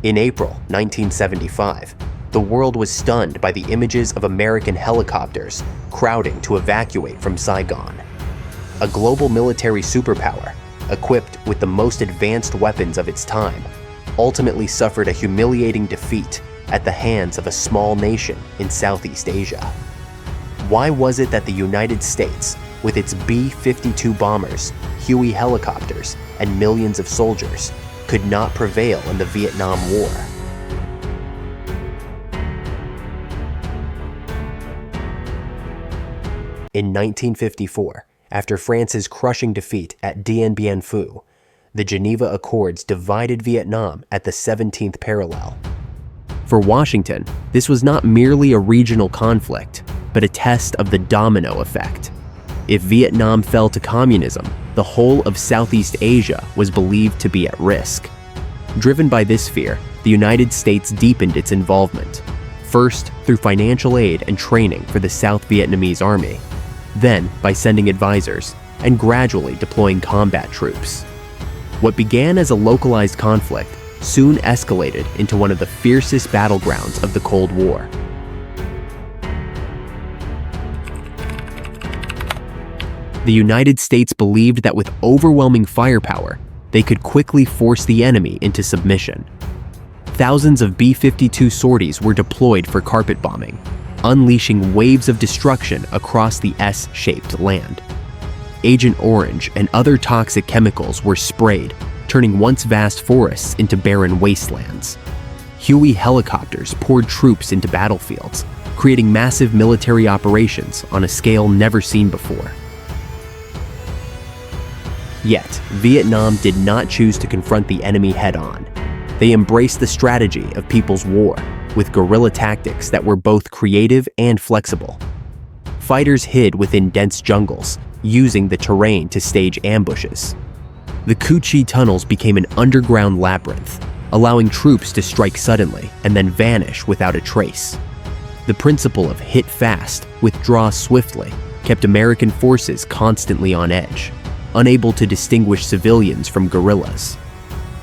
In April 1975, the world was stunned by the images of American helicopters crowding to evacuate from Saigon. A global military superpower, equipped with the most advanced weapons of its time, ultimately suffered a humiliating defeat at the hands of a small nation in Southeast Asia. Why was it that the United States, with its B-52 bombers, Huey helicopters, and millions of soldiers, could not prevail in the Vietnam War? In 1954, after France's crushing defeat at Dien Bien Phu, the Geneva Accords divided Vietnam at the 17th parallel. For Washington, this was not merely a regional conflict, but a test of the domino effect. If Vietnam fell to communism, the whole of Southeast Asia was believed to be at risk. Driven by this fear, the United States deepened its involvement, first through financial aid and training for the South Vietnamese Army, then by sending advisors, and gradually deploying combat troops. What began as a localized conflict soon escalated into one of the fiercest battlegrounds of the Cold War. The United States believed that with overwhelming firepower, they could quickly force the enemy into submission. Thousands of B-52 sorties were deployed for carpet bombing, unleashing waves of destruction across the S-shaped land. Agent Orange and other toxic chemicals were sprayed, turning once vast forests into barren wastelands. Huey helicopters poured troops into battlefields, creating massive military operations on a scale never seen before. Yet, Vietnam did not choose to confront the enemy head-on. They embraced the strategy of people's war, with guerrilla tactics that were both creative and flexible. Fighters hid within dense jungles, using the terrain to stage ambushes. The Cu Chi tunnels became an underground labyrinth, allowing troops to strike suddenly and then vanish without a trace. The principle of hit fast, withdraw swiftly, kept American forces constantly on edge, unable to distinguish civilians from guerrillas.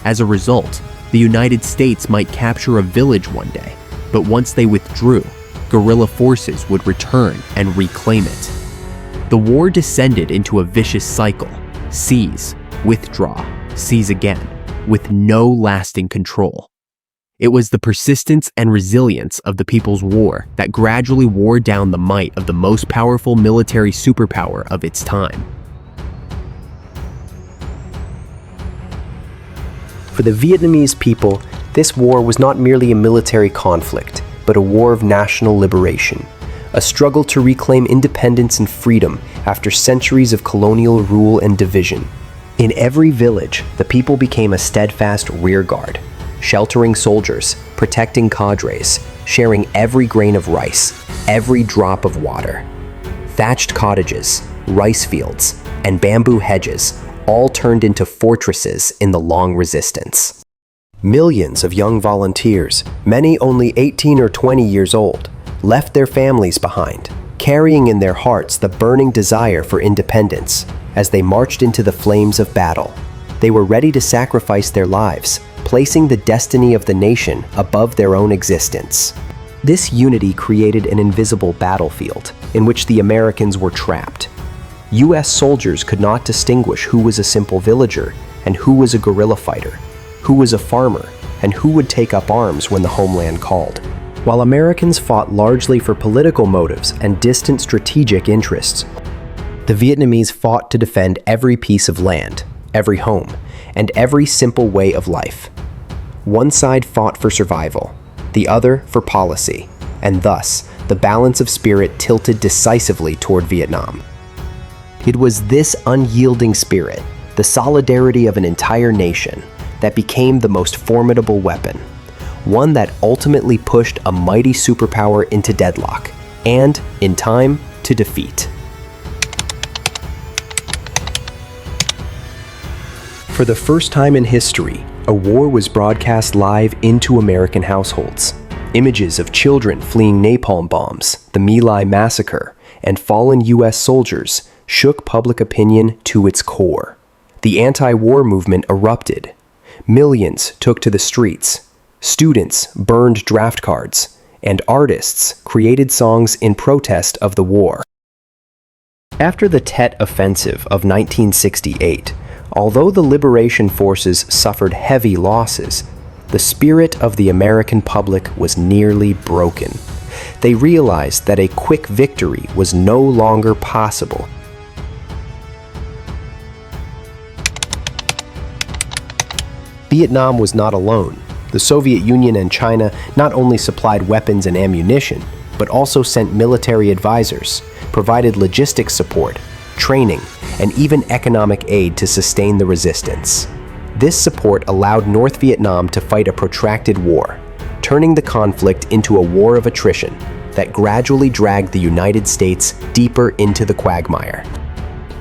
As a result, the United States might capture a village one day, but once they withdrew, guerrilla forces would return and reclaim it. The war descended into a vicious cycle: seize, withdraw, seize again, with no lasting control. It was the persistence and resilience of the People's War that gradually wore down the might of the most powerful military superpower of its time. For the Vietnamese people, this war was not merely a military conflict, but a war of national liberation, a struggle to reclaim independence and freedom after centuries of colonial rule and division. In every village, the people became a steadfast rearguard, sheltering soldiers, protecting cadres, sharing every grain of rice, every drop of water. Thatched cottages, rice fields, and bamboo hedges all turned into fortresses in the long resistance. Millions of young volunteers, many only 18 or 20 years old, left their families behind, carrying in their hearts the burning desire for independence. As they marched into the flames of battle, they were ready to sacrifice their lives, placing the destiny of the nation above their own existence. This unity created an invisible battlefield in which the Americans were trapped. U.S. soldiers could not distinguish who was a simple villager and who was a guerrilla fighter, who was a farmer, and who would take up arms when the homeland called. While Americans fought largely for political motives and distant strategic interests, the Vietnamese fought to defend every piece of land, every home, and every simple way of life. One side fought for survival, the other for policy, and thus the balance of spirit tilted decisively toward Vietnam. It was this unyielding spirit, the solidarity of an entire nation, that became the most formidable weapon, one that ultimately pushed a mighty superpower into deadlock, and, in time, to defeat. For the first time in history, a war was broadcast live into American households. Images of children fleeing napalm bombs, the My Lai massacre, and fallen U.S. soldiers shook public opinion to its core. The anti-war movement erupted. Millions took to the streets. Students burned draft cards, and artists created songs in protest of the war. After the Tet Offensive of 1968, although the liberation forces suffered heavy losses, the spirit of the American public was nearly broken. They realized that a quick victory was no longer possible. Vietnam was not alone. The Soviet Union and China not only supplied weapons and ammunition, but also sent military advisors, provided logistics support, training, and even economic aid to sustain the resistance. This support allowed North Vietnam to fight a protracted war, turning the conflict into a war of attrition that gradually dragged the United States deeper into the quagmire.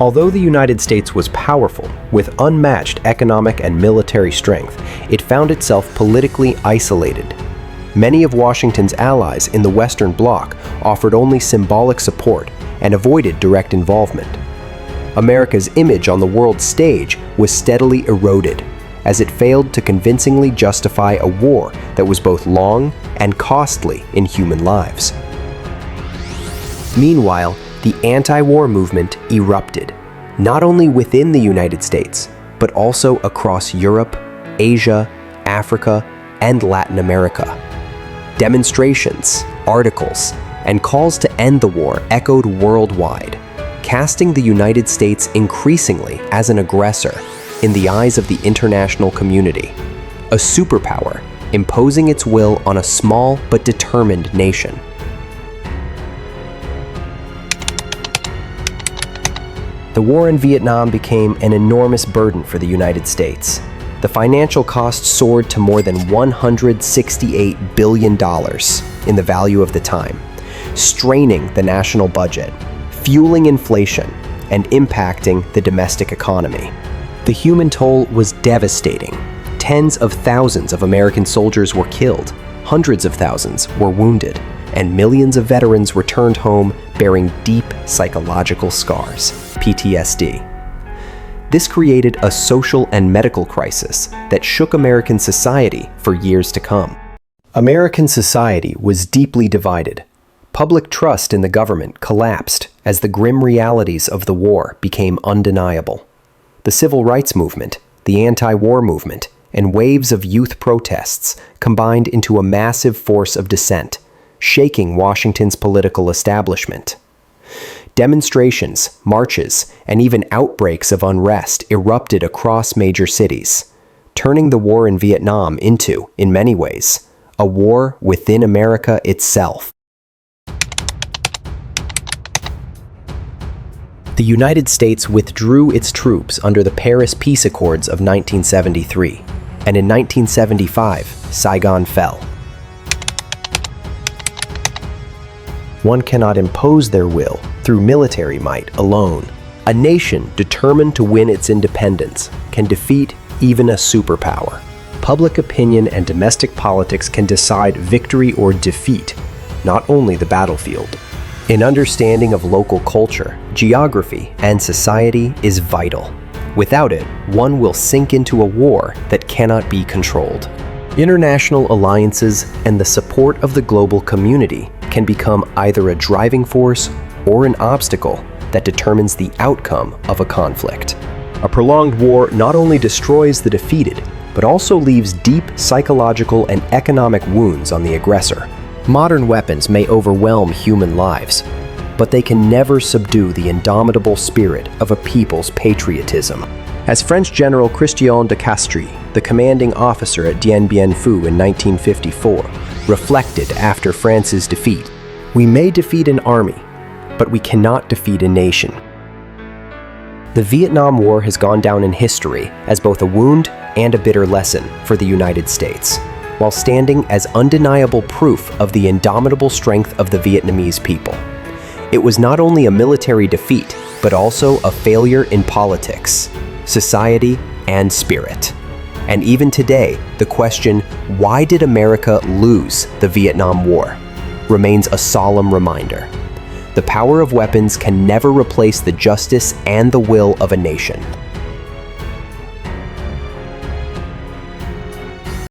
Although the United States was powerful, with unmatched economic and military strength, it found itself politically isolated. Many of Washington's allies in the Western Bloc offered only symbolic support and avoided direct involvement. America's image on the world stage was steadily eroded, as it failed to convincingly justify a war that was both long and costly in human lives. Meanwhile, the anti-war movement erupted, not only within the United States, but also across Europe, Asia, Africa, and Latin America. Demonstrations, articles, and calls to end the war echoed worldwide, casting the United States increasingly as an aggressor in the eyes of the international community, a superpower imposing its will on a small but determined nation. The war in Vietnam became an enormous burden for the United States. The financial cost soared to more than $168 billion in the value of the time, straining the national budget, fueling inflation, and impacting the domestic economy. The human toll was devastating. Tens of thousands of American soldiers were killed, hundreds of thousands were wounded, and millions of veterans returned home bearing deep psychological scars, PTSD. This created a social and medical crisis that shook American society for years to come. American society was deeply divided. Public trust in the government collapsed as the grim realities of the war became undeniable. The civil rights movement, the anti-war movement, and waves of youth protests combined into a massive force of dissent, shaking Washington's political establishment. Demonstrations, marches, and even outbreaks of unrest erupted across major cities, turning the war in Vietnam into, in many ways, a war within America itself. The United States withdrew its troops under the Paris Peace Accords of 1973, and in 1975, Saigon fell. One cannot impose their will through military might alone. A nation determined to win its independence can defeat even a superpower. Public opinion and domestic politics can decide victory or defeat, not only the battlefield. An understanding of local culture, geography, and society is vital. Without it, one will sink into a war that cannot be controlled. International alliances and the support of the global community can become either a driving force or an obstacle that determines the outcome of a conflict. A prolonged war not only destroys the defeated, but also leaves deep psychological and economic wounds on the aggressor. Modern weapons may overwhelm human lives, but they can never subdue the indomitable spirit of a people's patriotism. As French General Christian de Castries, the commanding officer at Dien Bien Phu in 1954, reflected after France's defeat, "We may defeat an army, but we cannot defeat a nation." The Vietnam War has gone down in history as both a wound and a bitter lesson for the United States, while standing as undeniable proof of the indomitable strength of the Vietnamese people. It was not only a military defeat, but also a failure in politics, society, and spirit. And even today, the question, why did America lose the Vietnam War, remains a solemn reminder. The power of weapons can never replace the justice and the will of a nation.